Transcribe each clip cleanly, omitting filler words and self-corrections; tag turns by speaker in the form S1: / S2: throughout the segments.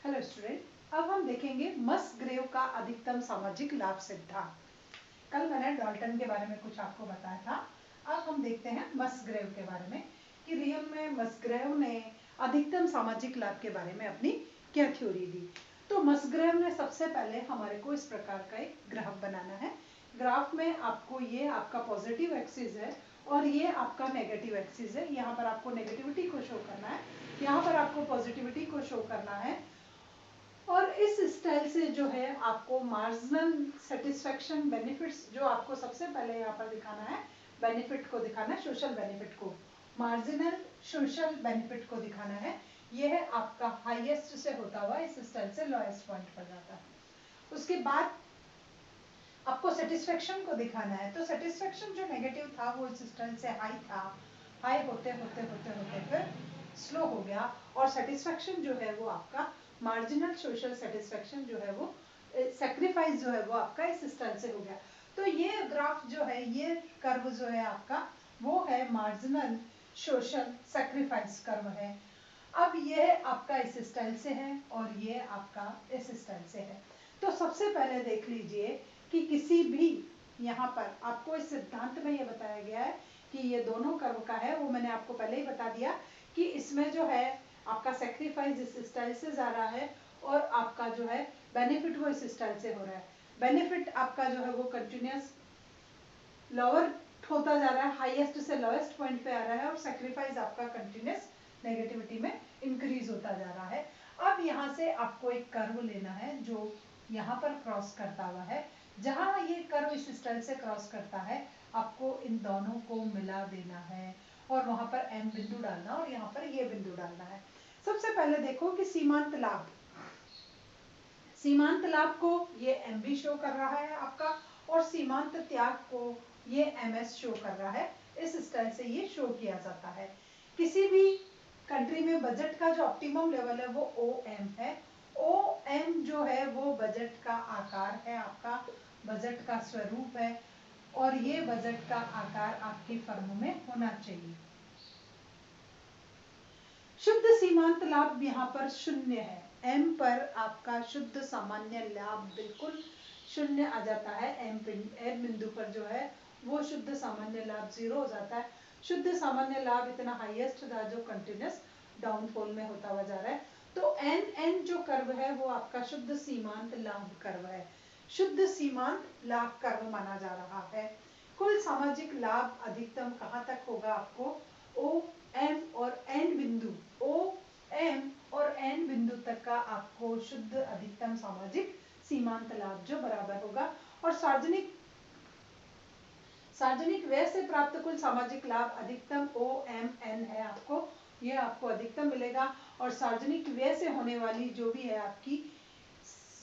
S1: Hello student, अब हम देखेंगे मस्ग्रेव का अधिकतम सामाजिक लाभ सिद्धांत। कल मैंने डाल्टन के बारे में कुछ आपको बताया था। अब हम देखते हैं मस्ग्रेव के बारे में कि रियल में मस्ग्रेव ने अधिकतम सामाजिक लाभ के बारे में अपनी क्या थ्योरी दी। तो मस्ग्रेव ने सबसे पहले हमारे को इस प्रकार का एक ग्राफ बनाना है। ग्राफ में आपको ये आपका पॉजिटिव एक्सिस है और ये आपका नेगेटिव एक्सिस है। यहाँ पर आपको नेगेटिविटी को शो करना है, यहाँ पर आपको पॉजिटिविटी को शो करना है। और इस स्टाइल से जो है आपको मार्जिनल सेटिस्फेक्शन बेनिफिट्स जो आपको सबसे पहले यहाँ पर दिखाना है, बेनिफिट को दिखाना है, सोशल बेनिफिट को, मार्जिनल सोशल बेनिफिट को दिखाना है। यह आपका हाईएस्ट से होता हुआ इस स्टाइल से लोएस्ट पॉइंट पर जाता है। उसके बाद आपको सेटिस्फेक्शन को दिखाना है। तो सेटिस्फेक्शन जो नेगेटिव था वो इस स्टाइल से हाई था, हाई होते होते होते होते फिर स्लो हो गया और सेटिस्फेक्शन जो है वो आपका मार्जिनल सोशल सेटिस्फेक्शन जो है वो सेक्रीफाइस जो है वो आपका इस स्टाइल से हो गया। तो ये ग्राफ जो है, ये कर्व जो है आपका वो है मार्जिनल सोशल सेक्रीफाइस कर्व है। अब ये आपका इस स्टाइल से है और ये आपका इस स्टाइल से है। तो सबसे पहले देख लीजिए कि किसी भी यहाँ पर आपको इस सिद्धांत में ये बताया गया है कि ये दोनों कर्व का है, वो मैंने आपको पहले ही बता दिया कि इसमें जो है आपका सेक्रीफाइस इस स्टाइल से जा रहा है और आपका जो है बेनिफिट वो इस स्टाइल से हो रहा है। बेनिफिट आपका जो है वो कंटिन्यूस लोअर होता जा रहा है, हाईएस्ट से लोएस्ट पॉइंट पे आ रहा है और सेक्रीफाइस आपका कंटिन्यूस नेगेटिविटी में इंक्रीज होता जा रहा है। अब यहाँ से आपको एक कर्व लेना है जो यहाँ पर क्रॉस करता हुआ है। जहाँ ये कर्व इस स्टाइल से क्रॉस करता है आपको इन दोनों को मिला देना है और वहां पर एम बिंदु डालना और यहाँ पर ये बिंदु डालना है। सबसे पहले देखो कि सीमांत लाभ, सीमांत लाभ को ये एम भी शो कर रहा है आपका और सीमांत त्याग को ये एम एस शो कर रहा है। इस स्टाइल से ये शो किया जाता है। किसी भी कंट्री में बजट का जो ऑप्टिमम लेवल है वो ओ एम है। ओ एम जो है वो बजट का आकार है, आपका बजट का स्वरूप है और ये बजट का आकार आपकी फर्म में होना चाहिए। शुद्ध सीमांत लाभ यहाँ पर शून्य है। एम पर आपका शुद्ध सामान्य लाभ बिल्कुल शून्य आ जाता है। एम बिंदु पर जो है वो शुद्ध सामान्य लाभ 0 हो जाता है। शुद्ध सामान्य लाभ इतना हाईएस्ट था जो कंटिन्यूस डाउनफॉल में होता हुआ जा रहा है। तो एन जो कर्व है वो आपका शुद्ध सीमांत लाभ कर्व है, शुद्ध सीमांत लाभ कर्व माना जा रहा है। कुल सामाजिक लाभ अधिकतम कहाँ तक होगा आपको ओ एम और एन बिंदु, ओ एम और एन बिंदु तक का आपको शुद्ध अधिकतम सामाजिक सीमांत लाभ जो बराबर होगा। और सार्वजनिक व्यय से प्राप्त कुल सामाजिक लाभ अधिकतम ओ एम एन है, आपको ये आपको अधिकतम मिलेगा। और सार्वजनिक व्यय से होने वाली जो भी है आपकी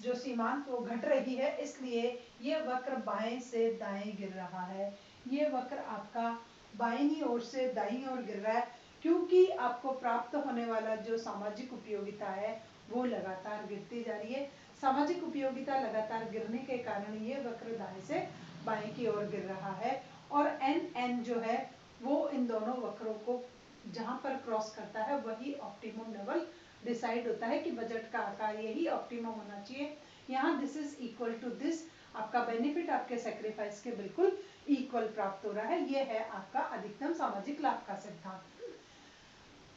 S1: जो सीमांत वो घट रही है, इसलिए ये वक्र बाएं से दाएं गिर रहा है। ये वक्र आपका बाईं ओर से दाईं ओर गिर रहा है क्योंकि आपको प्राप्त होने वाला जो सामाजिक उपयोगिता है वो लगातार गिरती जा रही है। सामाजिक उपयोगिता लगातार गिरने के कारण ये वक्र दाएं से बाएं की ओर गिर रहा है। और एन जो है वो इन दोनों वक्रों को जहां पर क्रॉस करता है वही ऑप्टिमम लेवल डिसाइड होता है कि बजट का आकार यही ऑप्टिमम होना चाहिए। यहाँ this is equal to this, आपका बेनिफिट आपके सेक्रीफाइस के बिल्कुल इक्वल प्राप्त हो रहा है। ये है आपका अधिकतम सामाजिक लाभ का सिद्धांत।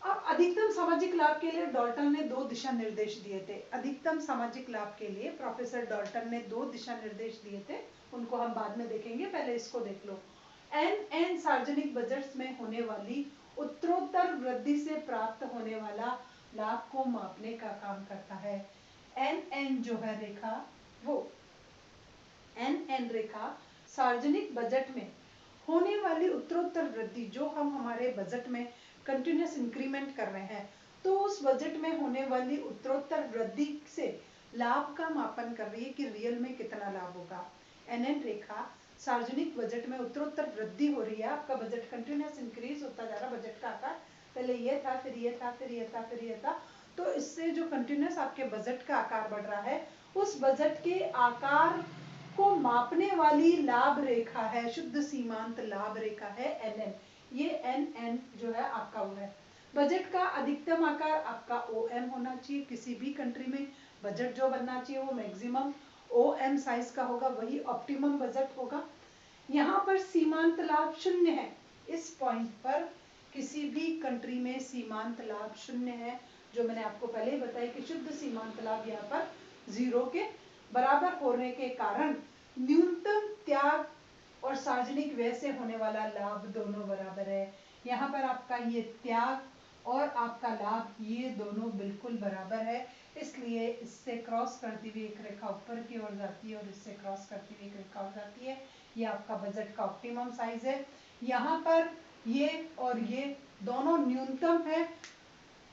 S1: अब अधिकतम सामाजिक लाभ के लिए डाल्टन ने 2 दिशा निर्देश दिए थे। अधिकतम सामाजिक लाभ के लिए प्रोफेसर डाल्टन ने 2 दिशा निर्देश दिए थे, उनको हम बाद में देखेंगे, पहले इसको देख लो। एन सार्वजनिक बजट में होने वाली उत्तरोत्तर वृद्धि से प्राप्त होने वाला लाभ को मापने का काम करता है। एन जो है रेखा वो एन रेखा सार्वजनिक बजट में होने वाली उत्तरोत्तर वृद्धि, जो हम हमारे बजट में कंटिन्यूस इंक्रीमेंट कर रहे हैं, तो उस बजट में होने वाली उत्तरोत्तर वृद्धि से लाभ का मापन कर रही है कि रियल में कितना लाभ होगा। एन रेखा सार्वजनिक बजट में उत्तरोत्तर वृद्धि हो रही है, आपका बजट कंटिन्यूस इंक्रीज होता जा रहा है। बजट का आकार पहले ये था, फिर ये था, फिर ये था, फिर ये था, तो इससे जो कंटिन्यूस आपके बजट का आकार बढ़ रहा है, उस बजट के आकार को मापने वाली लाभ रेखा है, शुद्ध सीमांत लाभ रेखा है एन। ये एन जो है आपका वो है। बजट का अधिकतम आकार आपका OM होना चाहिए। किसी भी कंट्री में बजट जो बनना चाहिए वो मैक्सिमम OM साइज का होगा, वही ऑप्टिमम बजट होगा। यहाँ पर सीमांत लाभ शून्य है। इस पॉइंट पर किसी भी कंट्री में सीमांत लाभ शून्य है, जो मैंने आपको पहले ही बताया कि शुद्ध सीमांत लाभ यहाँ पर 0 के बराबर होने के कारण न्यूनतम त्याग और सार्वजनिक व्यय से होने वाला लाभ दोनों बराबर है। यहाँ पर आपका ये त्याग और आपका लाभ ये दोनों बिल्कुल बराबर है, इसलिए इससे क्रॉस करती हुई एक रेखा ऊपर की ओर जाती है और इससे क्रॉस करती हुई एक रेखा हो जाती है। ये आपका बजट का ऑप्टिमम साइज है। यहाँ पर ये और ये दोनों न्यूनतम है,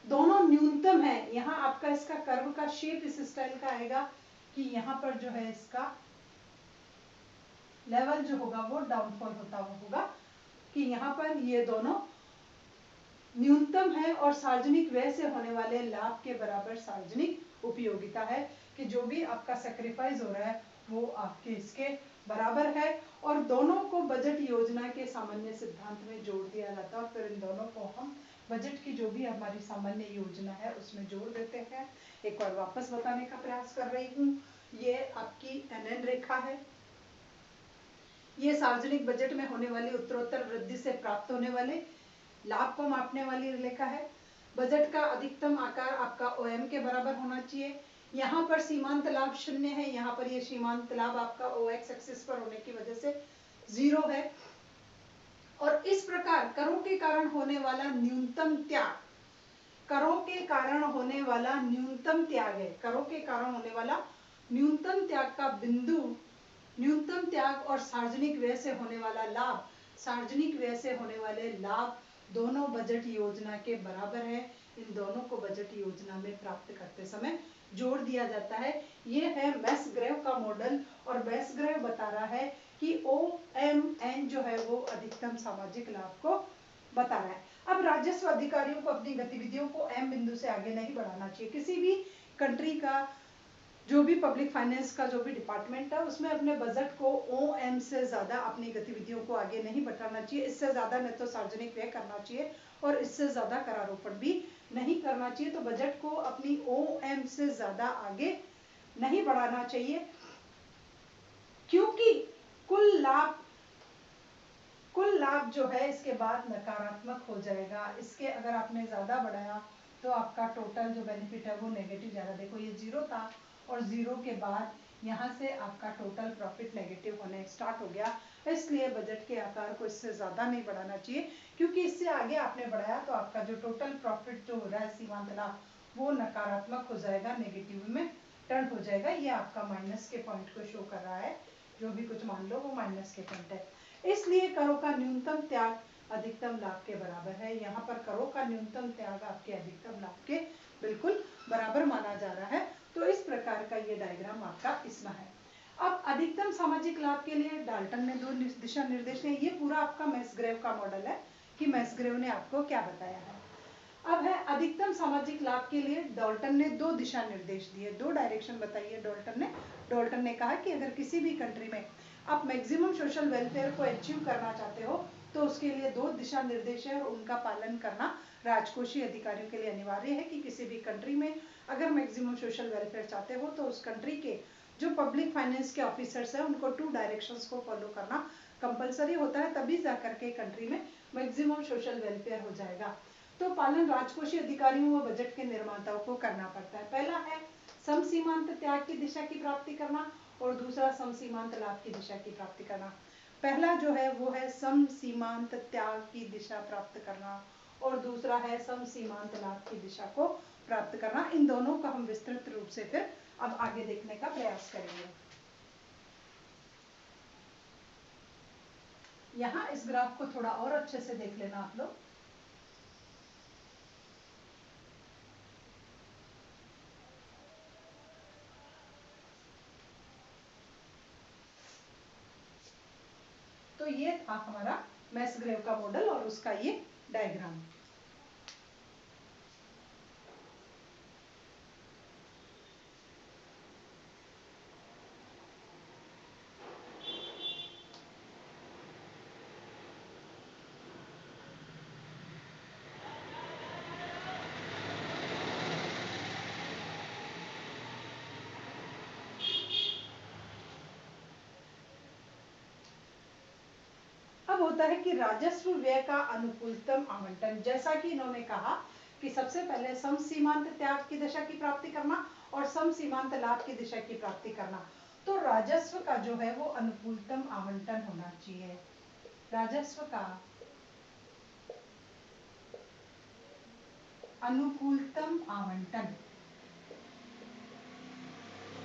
S1: दोनों न्यूनतम है। यहाँ आपका इसका कर्व का शेप इस स्टाइल का आएगा कि यहाँ पर जो है इसका लेवल जो होगा वो डाउनफॉल होता हुआ होगा, कि यहाँ पर ये दोनों न्यूनतम है और सार्वजनिक व्यय से होने वाले लाभ के बराबर सार्वजनिक उपयोगिता है, कि जो भी आपका सेक्रीफाइस हो रहा है वो आपके इसके बराबर है। और दोनों को बजट योजना के सामान्य सिद्धांत में जोड़ दिया जाता है और फिर इन दोनों को हम बजट की जो भी हमारी सामान्य योजना है उसमें जोड़ देते हैं। एक बार वापस बताने का प्रयास कर रही हूँ। ये आपकी NN रेखा है, ये सार्वजनिक बजट में होने वाली उत्तरोत्तर वृद्धि से प्राप्त होने वाले लाभ को मापने वाली रेखा है। बजट का अधिकतम आकार आपका OM के बराबर होना चाहिए। यहाँ पर सीमांत लाभ शून्य है, यहाँ पर ये सीमांत लाभ आपका OX एक्सिस पर होने की वजह से 0 है। और इस प्रकार करों के कारण होने वाला न्यूनतम त्याग, करों के कारण होने वाला न्यूनतम त्याग है, करों के कारण होने वाला न्यूनतम त्याग का बिंदु, न्यूनतम त्याग और सार्वजनिक व्यय से होने वाला लाभ, सार्वजनिक व्यय से होने वाले लाभ दोनों बजट योजना के बराबर है। इन दोनों को बजट योजना में प्राप्त करते समय जोड़ दिया जाता है। ये है मेस्ग्रेव का मॉडल और मेस्ग्रेव बता रहा है कि OMN जो है वो अधिकतम सामाजिक लाभ को बता रहा है। अब राजस्व अधिकारियों को अपनी गतिविधियों को M बिंदु से आगे नहीं बढ़ाना चाहिए। किसी भी कंट्री का जो भी पब्लिक फाइनेंस का जो भी डिपार्टमेंट है उसमें अपने बजट को OM से ज्यादा अपनी गतिविधियों को आगे नहीं बढ़ाना चाहिए। इससे ज्यादा न तो सार्वजनिक व्यय करना चाहिए और इससे ज्यादा करारोपण भी नहीं करना चाहिए। तो बजट को अपनी OM से ज्यादा आगे नहीं बढ़ाना चाहिए, क्योंकि कुल लाभ जो है इसके बाद नकारात्मक हो जाएगा। इसके अगर आपने ज्यादा बढ़ाया तो आपका टोटल जो बेनिफिट है वो नेगेटिव जाएगा। देखो ये 0 था और 0 के बाद यहाँ से आपका टोटल प्रॉफिट नेगेटिव होने स्टार्ट हो गया। इसलिए बजट के आकार को इससे ज्यादा नहीं बढ़ाना चाहिए, क्योंकि इससे आगे आपने बढ़ाया तो आपका जो टोटल प्रॉफिट जो हो रहा है सीमांत लाभ वो नकारात्मक हो जाएगा, नेगेटिव में टर्न हो जाएगा। ये आपका माइनस के पॉइंट को शो कर रहा है, जो भी कुछ मान लो वो माइनस के पॉइंट है। इसलिए करों का न्यूनतम त्याग अधिकतम लाभ के बराबर है। यहाँ पर करों का न्यूनतम त्याग आपके अधिकतम लाभ के बिल्कुल बराबर माना जा रहा है। तो इस प्रकार का ये डायग्राम आपका इसमें है। अब अधिकतम सामाजिक लाभ के लिए डाल्टन ने 2 दिशा निर्देश दिए। ये पूरा आपका मेस्ग्रेव का मॉडल है कि मेस्ग्रेव ने आपको क्या बताया है। अब है अधिकतम सामाजिक लाभ के लिए डाल्टन ने 2 दिशा निर्देश दिए, 2 डायरेक्शन बताई है डाल्टन ने कहा कि अगर किसी भी कंट्री में आप मैक्सिमम सोशल वेलफेयर को अचीव करना चाहते हो तो उसके लिए 2 दिशा निर्देश है और उनका पालन करना राजकोषीय अधिकारियों के लिए अनिवार्य है। कि किसी भी कंट्री में अगर मैक्सिमम सोशल वेलफेयर चाहते हो तो उस कंट्री के जो पब्लिक फाइनेंस के ऑफिसर्स है उनको 2 डायरेक्शंस को फॉलो करना कंपलसरी होता है, तभी जाकर के कंट्री में मैक्सिमम सोशल वेलफेयर हो जाएगा। तो पालन राजकोषीय अधिकारियों व बजट के निर्माताओं को करना पड़ता है। पहला है समसीमांत त्याग की दिशा की प्राप्ति करना और दूसरा समसीमांत लाभ की दिशा की प्राप्ति करना। पहला जो है वो है समसीमांत त्याग की दिशा प्राप्त करना और दूसरा है समसीमांत लाभ की दिशा को प्राप्त करना। इन दोनों को हम विस्तृत रूप से फिर अब आगे देखने का प्रयास करेंगे। यहाँ इस ग्राफ को थोड़ा और अच्छे से देख लेना आप लोग। तो ये था हमारा मेस्ग्रेव का मॉडल और उसका ये डायग्राम। होता है कि राजस्व व्यय का अनुकूलतम आवंटन। जैसा कि इन्होंने कहा कि सबसे पहले सम सीमांत त्याग की दिशा की प्राप्ति करना और सम सीमांत लाभ की दिशा की प्राप्ति करना। तो राजस्व का जो है वो अनुकूलतम आवंटन होना चाहिए। राजस्व का अनुकूलतम आवंटन,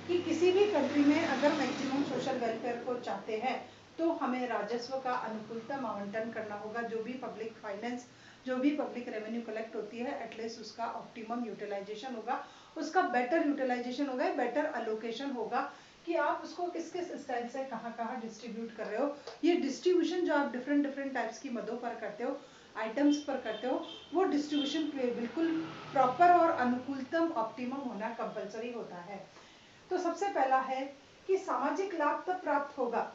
S1: कि किसी भी कंट्री में अगर मैक्सिमम सोशल वेलफेयर को चाहते हैं तो हमें राजस्व का अनुकूलतम आवंटन करना होगा। जो भी पब्लिक फाइनेंस, जो भी पब्लिक रेवेन्यू कलेक्ट होती है, एटलीस्ट उसका ऑप्टिमम यूटिलाइजेशन होगा, उसका बेटर यूटिलाइजेशन होगा, बेटर अलोकेशन होगा कि आप उसको किस किस स्टाइल से कहाँ कहाँ डिस्ट्रीब्यूट कर रहे हो। ये डिस्ट्रीब्यूशन जो आप डिफरेंट डिफरेंट टाइप्स की मदों पर करते हो, आइटम्स पर करते हो, वो डिस्ट्रीब्यूशन बिल्कुल प्रॉपर और अनुकूलतम ऑप्टिमम होना कंपलसरी होता है। तो सबसे पहला है कि सामाजिक लाभ तब प्राप्त होगा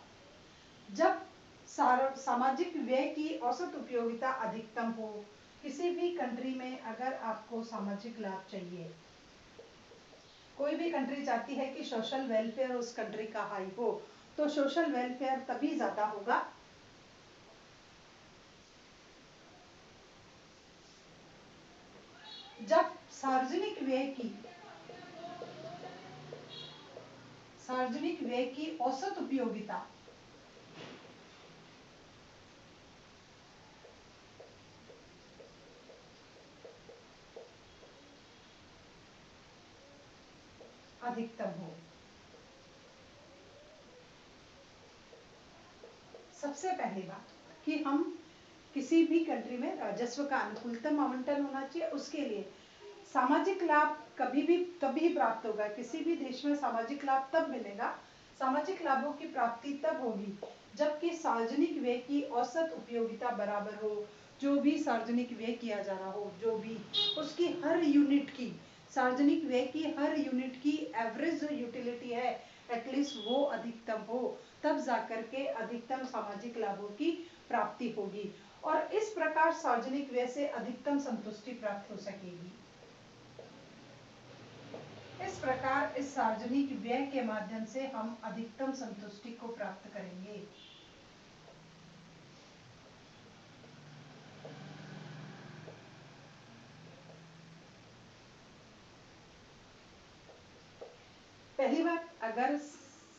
S1: जब सामाजिक व्यय की औसत उपयोगिता अधिकतम हो। किसी भी कंट्री में अगर आपको सामाजिक लाभ चाहिए, कोई भी कंट्री चाहती है कि सोशल वेलफेयर उस कंट्री का हाई हो, तो सोशल वेलफेयर तभी ज्यादा होगा जब सार्वजनिक व्यय की औसत उपयोगिता अधिकतम हो। सबसे पहली बात कि हम किसी भी कंट्री में राजस्व का अनुकूलतम आवंटन होना चाहिए। उसके लिए सामाजिक लाभ कभी भी तभी प्राप्त होगा, किसी भी देश में सामाजिक लाभ तब मिलेगा, सामाजिक लाभों की प्राप्ति तब होगी जबकि सार्वजनिक व्यय की औसत उपयोगिता बराबर हो। जो भी सार्वजनिक व्यय किया जा रहा हो, जो भी उसकी हर यूनिट की, सार्वजनिक व्यय की हर यूनिट की एवरेज जो यूटिलिटी है एटलीस्ट वो अधिकतम हो, तब जाकर के अधिकतम सामाजिक लाभों की प्राप्ति होगी और इस प्रकार सार्वजनिक व्यय से अधिकतम संतुष्टि प्राप्त हो सकेगी। इस प्रकार इस सार्वजनिक व्यय के माध्यम से हम अधिकतम संतुष्टि को प्राप्त करेंगे। पहली बात, अगर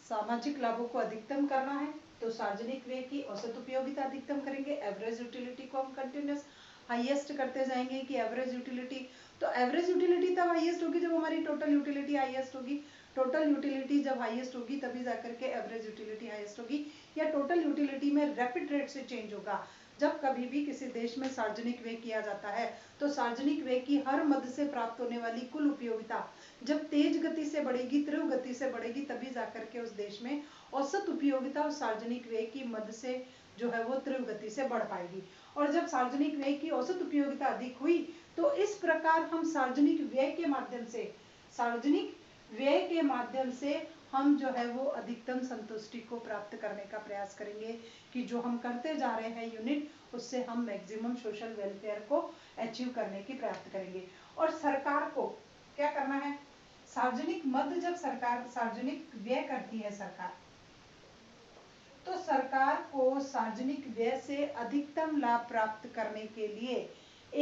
S1: सामाजिक लाभों को अधिकतम करना है तो सार्वजनिक व्यय की औसत उपयोगिता अधिकतम करेंगे। एवरेज यूटिलिटी को हम कंटिन्यूस हाईएस्ट करते जाएंगे कि एवरेज यूटिलिटी, तो एवरेज यूटिलिटी तब हाईएस्ट होगी जब हमारी टोटल यूटिलिटी हाईएस्ट होगी। टोटल यूटिलिटी जब हाईएस्ट होगी तभी जाकर के एवरेज यूटिलिटी हाईएस्ट होगी, या टोटल यूटिलिटी में रैपिड रेट से चेंज होगा। जब कभी भी किसी देश में सार्वजनिक व्यय किया जाता है तो सार्वजनिक व्यय की हर मद से प्राप्त होने वाली कुल उपयोगिता जब तेज गति से बढ़ेगी, तीव्र गति से बढ़ेगी, तभी जाकर के उस देश में औसत उपयोगिता और सार्वजनिक व्यय की मद से जो है वो तीव्र गति से बढ़ पाएगी। और जब सार्वजनिक व्यय की औसत उपयोगिता अधिक हुई तो इस प्रकार हम सार्वजनिक व्यय के माध्यम से, सार्वजनिक व्यय के माध्यम से हम जो है वो अधिकतम संतुष्टि को प्राप्त करने का प्रयास करेंगे कि जो हम करते जा रहे हैं यूनिट, उससे हम मैक्सिमम सोशल वेलफेयर को अचीव करने की प्राप्त करेंगे। और सरकार को क्या करना है, सार्वजनिक मद जब सरकार सार्वजनिक व्यय करती है सरकार, तो सरकार को सार्वजनिक व्यय से अधिकतम लाभ प्राप्त करने के लिए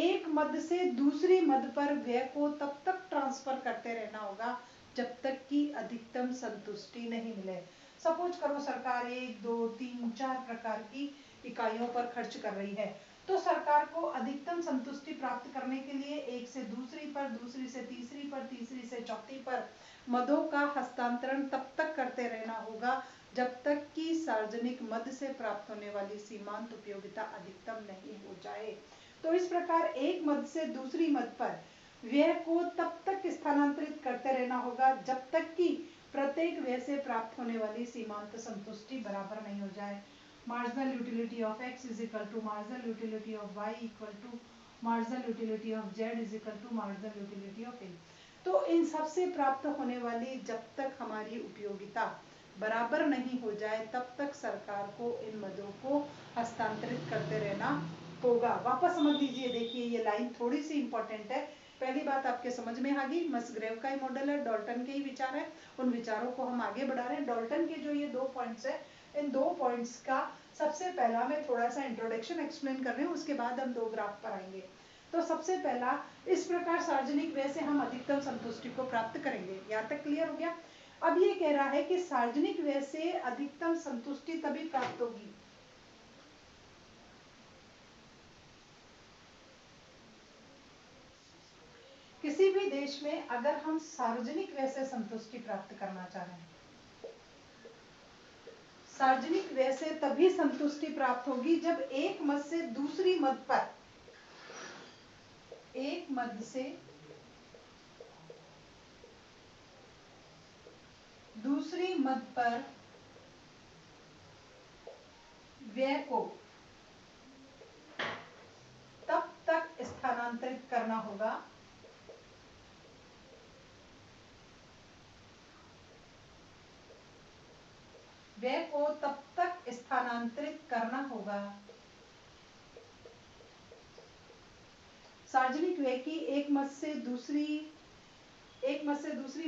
S1: एक मद से दूसरी मद पर व्यय को तब तक ट्रांसफर करते रहना होगा जब तक कि अधिकतम संतुष्टि नहीं मिले। सपोज करो सरकार 1, 2, 3, 4 प्रकार की इकाइयों पर खर्च कर रही है, तो सरकार को अधिकतम संतुष्टि प्राप्त करने के लिए एक से दूसरी पर, दूसरी से तीसरी पर, तीसरी से चौथी पर मदों का हस्तांतरण तब तक करते रहना होगा जब तक कि सार्वजनिक मद से प्राप्त होने वाली सीमांत उपयोगिता अधिकतम नहीं हो जाए। तो इस प्रकार एक मद से दूसरी मद पर व्यय को तब तक स्थानांतरित करते रहना होगा जब तक कि प्रत्येक व्यय से प्राप्त होने वाली सीमांत संतुष्टि बराबर नहीं हो जाए। Marginal utility of x is equal to marginal utility of y equal to marginal utility of z is equal to marginal utility of a। तो इन सब से प्राप्त होने वाली जब तक हमारी उपयोगिता बराबर नहीं हो जाए तब तक सरकार को इन मदों को हस्तांतरित करते रहना होगा। वापस समझ लीजिए, देखिए ये लाइन थोड़ी सी इंपॉर्टेंट है। पहली बात आपके समझ में आ गई, मसग्रेव का ही मॉडल है, डॉल्टन के ही विचार है, उन विचारों को हम आगे बढ़ा रहे हैं। डॉल्टन के जो ये 2 पॉइंट्स है, इन 2 पॉइंट्स का सबसे पहला मैं थोड़ा सा इंट्रोडक्शन एक्सप्लेन कर रही हूँ, उसके बाद हम 2 ग्राफ पर आएंगे। तो सबसे पहला, इस प्रकार सार्वजनिक व्यय से हम अधिकतम संतुष्टि को प्राप्त करेंगे। यहाँ तक क्लियर हो गया। अब ये कह रहा है कि सार्वजनिक व्यय से अधिकतम संतुष्टि तभी प्राप्त होगी किसी भी देश में अगर हम सार्वजनिक व्यय से संतुष्टि प्राप्त करना चाह रहे हैं, सार्वजनिक व्यय से तभी संतुष्टि प्राप्त होगी जब एक मद से दूसरी मद पर, एक मद से दूसरी मद पर व्यय को तब तक स्थानांतरित करना होगा व्यय को तब तक स्थानांतरित करना होगा सार्वजनिक व्यय की एक मद से दूसरी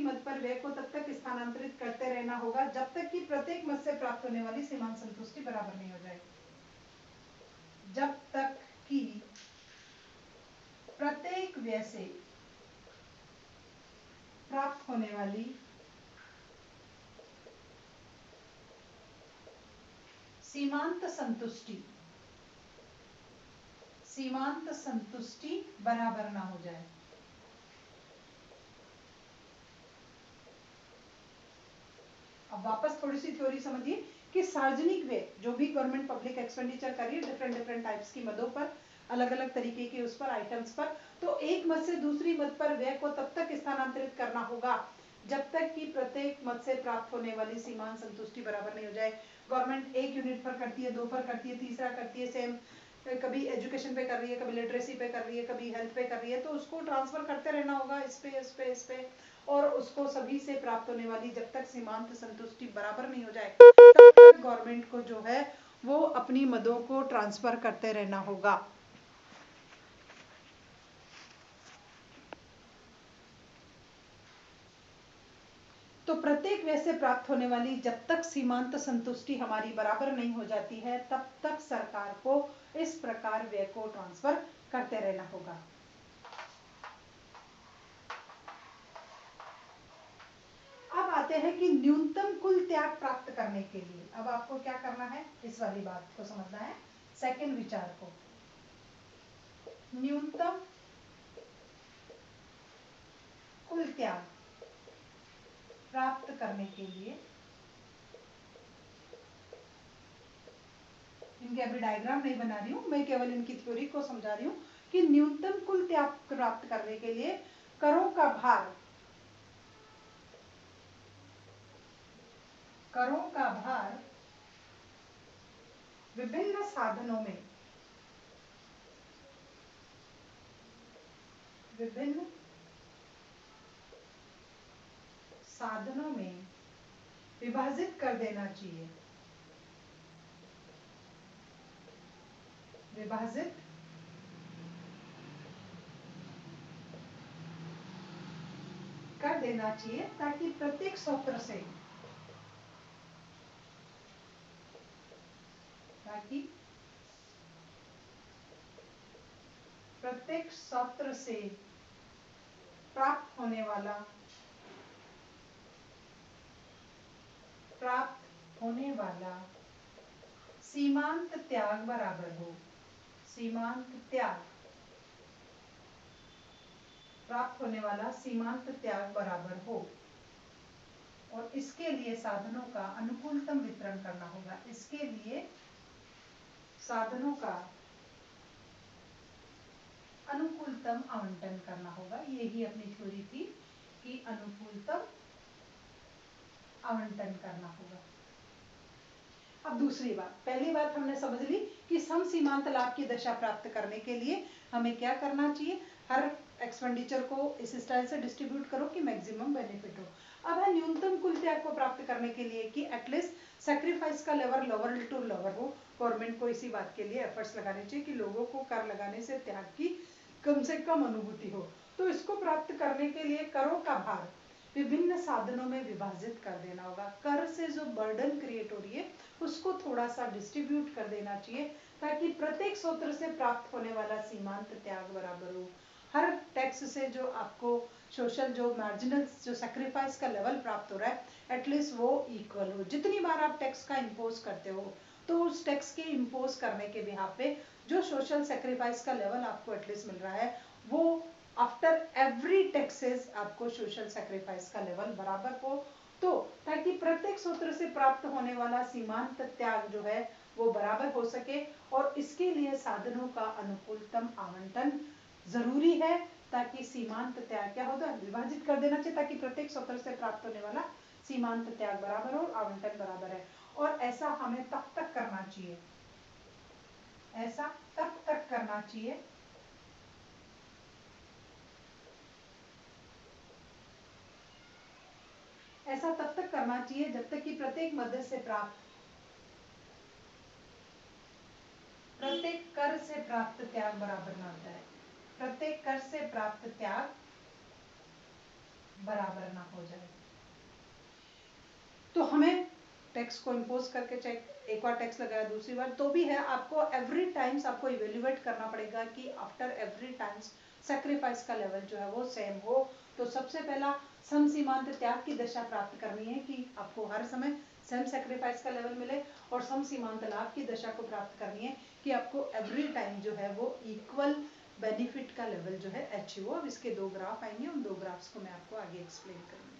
S1: मद पर व्यय को तब तक स्थानांतरित करते रहना होगा जब तक कि प्रत्येक मद से प्राप्त होने वाली सीमांत संतुष्टि बराबर नहीं हो जाए। जब तक कि प्रत्येक व्यय से प्राप्त होने वाली सीमांत संतुष्टि बराबर ना हो जाए। अब वापस थोड़ी सी थ्योरी समझिए कि सार्वजनिक व्यय जो भी गवर्नमेंट पब्लिक एक्सपेंडिचर कर रही है डिफरेंट टाइप्स की मदों पर, अलग अलग तरीके के उस पर आइटम्स पर, तो एक मद से दूसरी मद पर व्यय को तब तक स्थानांतरित करना होगा जब तक कि प्रत्येक मद से प्राप्त होने वाली सीमांत संतुष्टि बराबर नहीं हो जाए। गवर्नमेंट एक यूनिट पर करती है, 2 पर करती है, तीसरा करती है, सेम कभी एजुकेशन पे कर रही है, कभी लिटरेसी पे कर रही है, कभी हेल्थ पे कर रही है, तो उसको ट्रांसफर करते रहना होगा इस पे और उसको सभी से प्राप्त होने वाली जब तक सीमांत संतुष्टि बराबर नहीं हो जाए तब तक गवर्नमेंट को जो है वो अपनी मदों को ट्रांसफर करते रहना होगा। तो प्रत्येक व्यय से प्राप्त होने वाली जब तक सीमांत संतुष्टि हमारी बराबर नहीं हो जाती है तब तक सरकार को इस प्रकार व्यय को ट्रांसफर करते रहना होगा। अब आते हैं कि न्यूनतम कुल त्याग प्राप्त करने के लिए अब आपको क्या करना है, इस वाली बात को समझना है, सेकंड विचार को। न्यूनतम कुल त्याग प्राप्त करने के लिए, इनके अभी डायग्राम नहीं बना रही हूं, मैं केवल इनकी थ्योरी को समझा रही हूं कि न्यूनतम कुल त्याग प्राप्त करने के लिए करों का भार विभिन्न साधनों में विभाजित कर देना चाहिए। विभाजित कर देना चाहिए ताकि प्रत्येक सूत्र से प्राप्त होने वाला सीमांत त्याग बराबर हो। प्राप्त होने वाला सीमांत त्याग बराबर हो और इसके लिए साधनों का अनुकूलतम वितरण करना होगा। इसके लिए साधनों का अनुकूलतम आवंटन करना होगा। यही अपनी थ्योरी थी कि अनुकूलतम आवंटन करना होगा। अब दूसरी बात, पहली बात हमने समझ ली कि सम सीमांत लाभ की दशा प्राप्त करने के लिए हमें क्या करना चाहिए, हर एक्सपेंडिचर को इस स्टाइल से डिस्ट्रीब्यूट करो कि मैक्सिमम बेनिफिट हो। अब है न्यूनतम कुल त्याग को प्राप्त करने के लिए कि एटलीस्ट सैक्रिफाइस का लेवल लोअर टू लोअर हो। गवर्नमेंट को इसी बात के लिए एफर्ट्स लगाने चाहिए कि लोगों को कर लगाने से त्याग की कम से कम अनुभूति हो। तो इसको प्राप्त करने के लिए करों का भार विभिन्न साधनों में विभाजित कर देना होगा। कर से जो बर्डन क्रिएट हो रही है उसको थोड़ा सा डिस्ट्रीब्यूट कर देना चाहिए ताकि प्रत्येक सूत्र से प्राप्त होने वाला सीमांत त्याग बराबर हो। हर टैक्स से जो आपको सोशल जो मार्जिनल जो सेक्रीफाइस का लेवल प्राप्त हो रहा है एटलीस्ट वो इक्वल हो। जितनी बार आप टैक्स का इम्पोज करते हो तो उस टैक्स के इम्पोज करने के बिहाफ पे जो सोशल सेक्रीफाइस का लेवल आपको एटलीस्ट मिल रहा है वो आफ्टर एवरी टैक्सेस आपको सोशल सेक्रीफाइस का लेवल बराबर हो, तो ताकि प्रत्येक सूत्र से प्राप्त होने वाला सीमांत त्याग जो है वो बराबर हो सके। और इसके लिए साधनों का अनुकूलतम आवंटन जरूरी है ताकि सीमांत त्याग क्या होगा, विभाजित कर देना चाहिए ताकि प्रत्येक सूत्र से प्राप्त होने वाला सीमांत त्याग बराबर हो, आवंटन बराबर है। और ऐसा हमें तब तक करना चाहिए, ऐसा तब तक करना चाहिए ऐसा तब तक करना चाहिए जब तक कि प्रत्येक मध्य से प्राप्त प्रत्येक कर से प्राप्त त्याग बराबर ना हो जाए, प्रत्येक कर से प्राप्त त्याग बराबर ना हो जाए। तो हमें टैक्स को इम्पोज करके चाहे एक बार टैक्स लगाया दूसरी बार तो भी है, आपको एवरी टाइम्स आपको इवेल्युएट करना पड़ेगा कि आफ्टर एवरी टाइम्स सेक्रीफाइस का लेवल जो है वो सेम हो। तो सबसे पहला सम सीमांत त्याग की दशा प्राप्त करनी है कि आपको हर समय सेम सेक्रीफाइस का लेवल मिले, और सम सीमांत लाभ की दशा को प्राप्त करनी है कि आपको एवरी टाइम जो है वो इक्वल बेनिफिट का लेवल जो है अचीव हो। अब इसके दो ग्राफ आएंगे, उन दो ग्राफ्स को मैं आपको आगे एक्सप्लेन करूंगी।